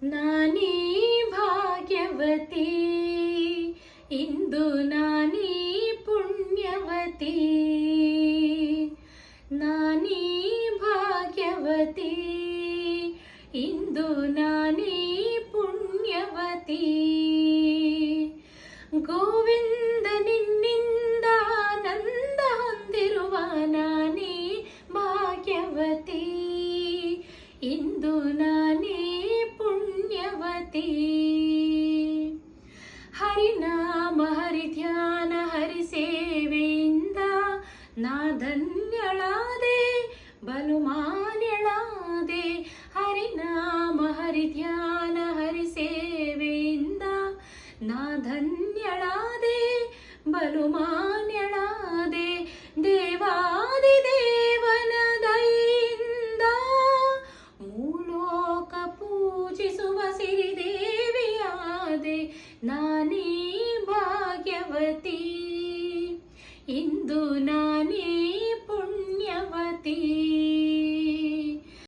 ನಾನೇ ಭಾಗ್ಯವತಿ, ಇಂದು ನಾನೇ ಪುಣ್ಯವತಿ. ನಾನೇ ಭಾಗ್ಯವತಿ, ಇಂದು ನಾನೇ ಪುಣ್ಯವತಿ. ಗೋವಿಂದ ನಿನ್ನಿಂದ ಆನಂದ ಹೊಂದಿರುವ ನಾನೇ ಭಾಗ್ಯವತಿ, ಇಂದು ನಾನೇ ಪುಣ್ಯವತಿ. ಹರಿನಾಮ ಹರಿಧ್ಯಾನ ಹರಿಸೇವೆಯಿಂದ ನಾ ಧನ್ಯಳಾದೆ, ಬಲು ಮಾನ್ಯಳಾದೆ. ಹರಿನಾಮ ಹರಿಧ್ಯಾನ ಹರಿಸೇವೆಯಿಂದ ನಾ ಧನ್ಯಳಾದೆ, ಬಲು ಮಾನ್ಯಳಾದೆ. ದೇವಾದಿ ದೇವನ ದಯೆಯಿಂದ ಮೂಲೋಕ ಪೂಜಿಸುವ ಸಿರಿದೇವಿಯಾದೆ. ನಾನೇ ಭಾಗ್ಯವತಿ, ಇಂದು ನಾ